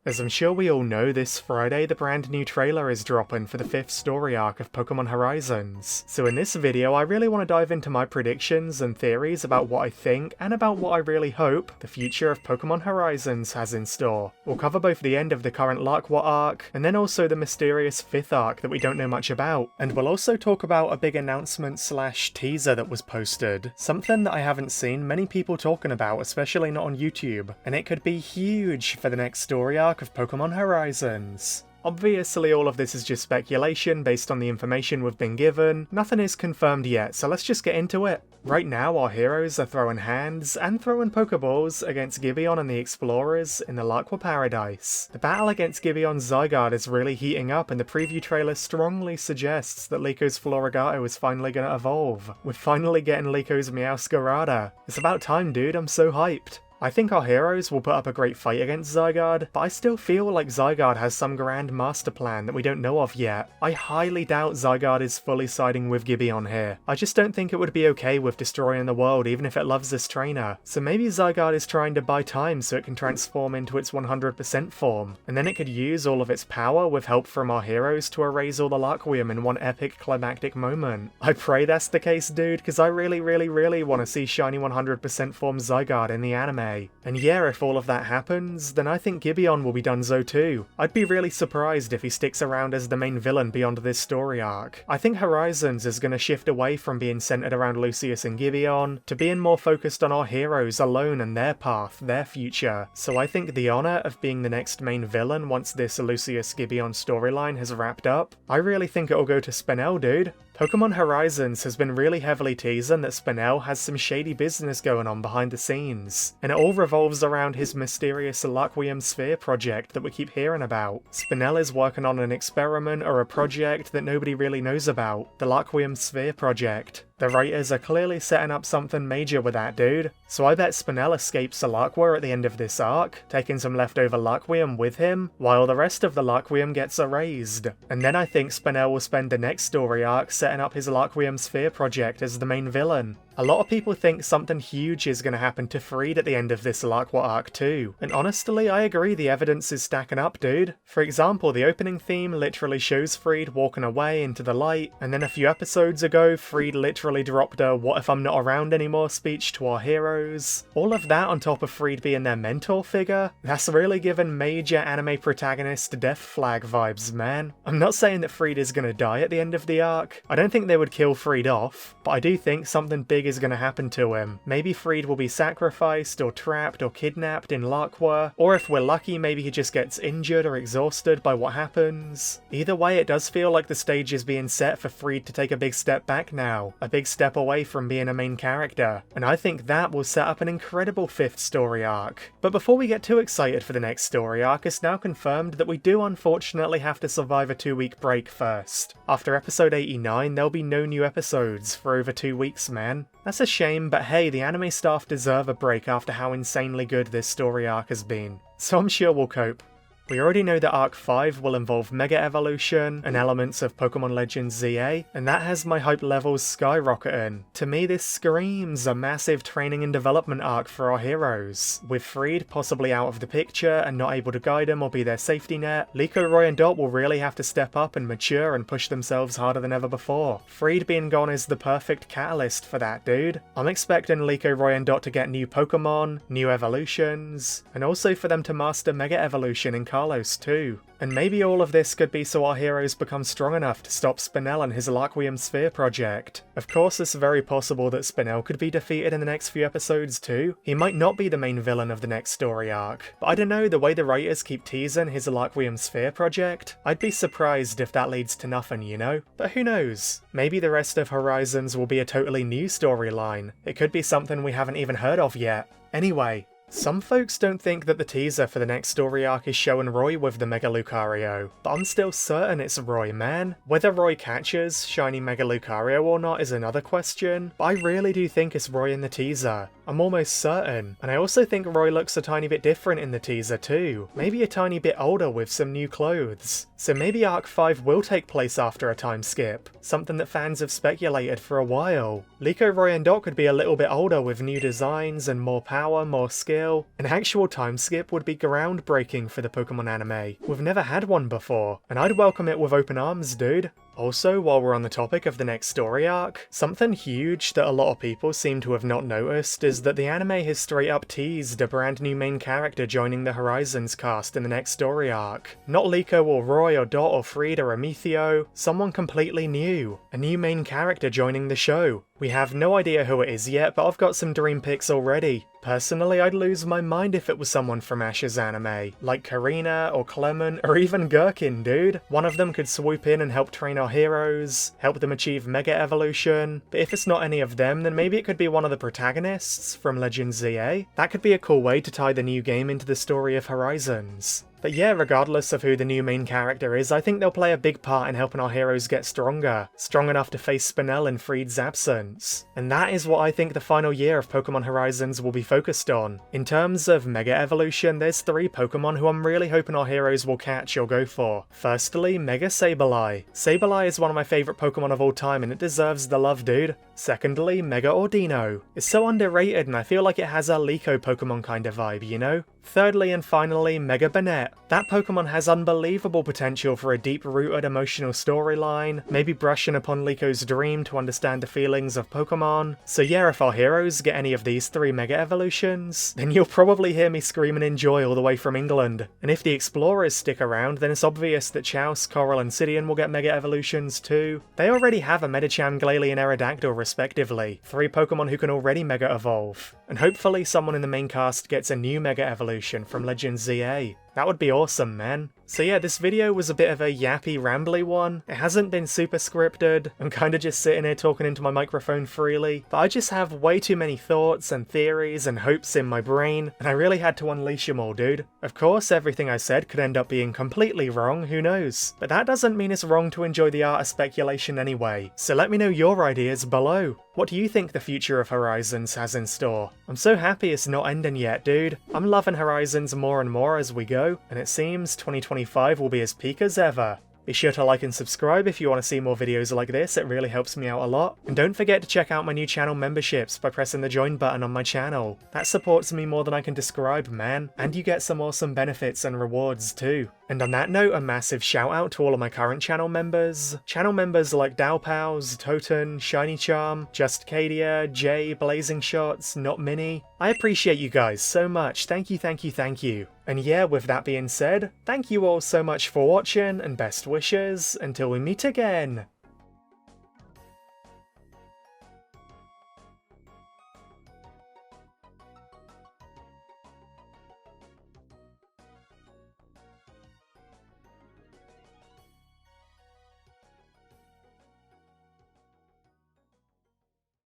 As I'm sure we all know, this Friday the brand new trailer is dropping for the 5th story arc of Pokemon Horizons. So in this video I really want to dive into my predictions and theories about what I think and about what I really hope the future of Pokemon Horizons has in store. We'll cover both the end of the current Laqua arc and then also the mysterious 5th arc that we don't know much about. And we'll also talk about a big announcement slash teaser that was posted. Something that I haven't seen many people talking about, especially not on YouTube. And it could be huge for the next story arc of Pokemon Horizons. Obviously all of this is just speculation based on the information we've been given, nothing is confirmed yet, so let's just get into it. Right now our heroes are throwing hands and throwing Pokeballs against Gibeon and the Explorers in the Laqua Paradise. The battle against Gibeon's Zygarde is really heating up and the preview trailer strongly suggests that Liko's Floragato is finally gonna evolve. We're finally getting Liko's Meowscarada. It's about time, dude, I'm so hyped. I think our heroes will put up a great fight against Zygarde, but I still feel like Zygarde has some grand master plan that we don't know of yet. I highly doubt Zygarde is fully siding with Gibeon here. I just don't think it would be okay with destroying the world even if it loves this trainer. So maybe Zygarde is trying to buy time so it can transform into its 100% form, and then it could use all of its power with help from our heroes to erase all the Laquium in one epic climactic moment. I pray that's the case, dude, because I really want to see shiny 100% form Zygarde in the anime. And yeah, if all of that happens, then I think Gibeon will be donezo too. I'd be really surprised if he sticks around as the main villain beyond this story arc. I think Horizons is going to shift away from being centered around Lucius and Gibeon to being more focused on our heroes alone and their path, their future. So I think the honor of being the next main villain once this Lucius Gibeon storyline has wrapped up, I really think it'll go to Spinel, dude. Pokemon Horizons has been really heavily teasing that Spinel has some shady business going on behind the scenes, and it all revolves around his mysterious Laquium Sphere project that we keep hearing about. Spinel is working on an experiment or a project that nobody really knows about, the Laquium Sphere project. The writers are clearly setting up something major with that, dude. So I bet Spinel escapes Laqua at the end of this arc, taking some leftover Laquium with him, while the rest of the Laquium gets erased. And then I think Spinel will spend the next story arc setting up his Laquium Sphere project as the main villain. A lot of people think something huge is going to happen to Friede at the end of this Laqua arc too, and honestly I agree the evidence is stacking up, dude. For example, the opening theme literally shows Friede walking away into the light, and then a few episodes ago Friede literally dropped a "what if I'm not around anymore" speech to our heroes. All of that on top of Friede being their mentor figure, that's really given major anime protagonist death flag vibes, man. I'm not saying that Friede is going to die at the end of the arc, I don't think they would kill Friede off, but I do think something big is going to happen to him. Maybe Friede will be sacrificed or trapped or kidnapped in Laqua, or if we're lucky maybe he just gets injured or exhausted by what happens. Either way, it does feel like the stage is being set for Friede to take a big step back now, a big step away from being a main character, and I think that will set up an incredible 5th story arc. But before we get too excited for the next story arc, it's now confirmed that we do unfortunately have to survive a 2-week break first. After episode 89 there'll be no new episodes for over 2 weeks, man. That's a shame, but hey, the anime staff deserve a break after how insanely good this story arc has been, so I'm sure we'll cope. We already know that Arc 5 will involve Mega Evolution and elements of Pokemon Legends ZA, and that has my hype levels skyrocketing. To me this screams a massive training and development arc for our heroes. With Friede possibly out of the picture and not able to guide them or be their safety net, Liko, Roy and Dot will really have to step up and mature and push themselves harder than ever before. Friede being gone is the perfect catalyst for that, dude. I'm expecting Liko, Roy and Dot to get new Pokemon, new evolutions, and also for them to master Mega Evolution in Kalos too. And maybe all of this could be so our heroes become strong enough to stop Spinel and his Laquium Sphere project. Of course it's very possible that Spinel could be defeated in the next few episodes too. He might not be the main villain of the next story arc, but I don't know, the way the writers keep teasing his Laquium Sphere project, I'd be surprised if that leads to nothing, you know? But who knows? Maybe the rest of Horizons will be a totally new storyline. It could be something we haven't even heard of yet. Anyway, some folks don't think that the teaser for the next story arc is showing Roy with the Mega Lucario, but I'm still certain it's Roy, man. Whether Roy catches shiny Mega Lucario or not is another question, but I really do think it's Roy in the teaser. I'm almost certain. And I also think Roy looks a tiny bit different in the teaser too. Maybe a tiny bit older with some new clothes. So maybe Arc 5 will take place after a time skip. Something that fans have speculated for a while. Liko, Roy and Doc could be a little bit older with new designs and more power, more skill. An actual time skip would be groundbreaking for the Pokemon anime. We've never had one before, and I'd welcome it with open arms, dude. Also, while we're on the topic of the next story arc, something huge that a lot of people seem to have not noticed is that the anime has straight up teased a brand new main character joining the Horizons cast in the next story arc. Not Liko or Roy or Dot or Friede or Amethio, someone completely new. A new main character joining the show. We have no idea who it is yet, but I've got some dream picks already. Personally, I'd lose my mind if it was someone from Ash's anime, like Karina or Clement or even Gherkin, dude. One of them could swoop in and help train our heroes, help them achieve Mega Evolution, but if it's not any of them, then maybe it could be one of the protagonists from Legend ZA. That could be a cool way to tie the new game into the story of Horizons. But yeah, regardless of who the new main character is, I think they'll play a big part in helping our heroes get stronger. Strong enough to face Spinel in Friede's absence. And that is what I think the final year of Pokemon Horizons will be focused on. In terms of Mega Evolution, there's 3 Pokemon who I'm really hoping our heroes will catch or go for. Firstly, Mega Sableye. Sableye is one of my favourite Pokemon of all time and it deserves the love, dude. Secondly, Mega Ordino. It's so underrated and I feel like it has a Liko Pokemon kind of vibe, you know? Thirdly and finally, Mega Banette. That Pokemon has unbelievable potential for a deep-rooted emotional storyline, maybe brushing upon Liko's dream to understand the feelings of Pokemon. So yeah, if our heroes get any of these 3 Mega Evolutions, then you'll probably hear me screaming in joy all the way from England. And if the Explorers stick around, then it's obvious that Chaos, Coral and Sidian will get Mega Evolutions too. They already have a Medicham, Glalie and Aerodactyl respectively, 3 Pokemon who can already Mega Evolve. And hopefully someone in the main cast gets a new Mega Evolution from Legend ZA. That would be awesome, man. So yeah, this video was a bit of a yappy, rambly one. It hasn't been super scripted. I'm kinda just sitting here talking into my microphone freely. But I just have way too many thoughts and theories and hopes in my brain, and I really had to unleash them all, dude. Of course, everything I said could end up being completely wrong, who knows? But that doesn't mean it's wrong to enjoy the art of speculation anyway. So let me know your ideas below. What do you think the future of Horizons has in store? I'm so happy it's not ending yet, dude. I'm loving Horizons more and more as we go, and it seems 2025 will be as peak as ever. Be sure to like and subscribe if you want to see more videos like this, it really helps me out a lot. And don't forget to check out my new channel memberships by pressing the join button on my channel. That supports me more than I can describe, man. And you get some awesome benefits and rewards too. And on that note, a massive shout out to all of my current channel members. Channel members like Dowpals, Toten, Shiny Charm, Just Cadia, Jay, Blazing Shots, Not Mini. I appreciate you guys so much, thank you, thank you, thank you. And yeah, with that being said, thank you all so much for watching and best wishes until we meet again.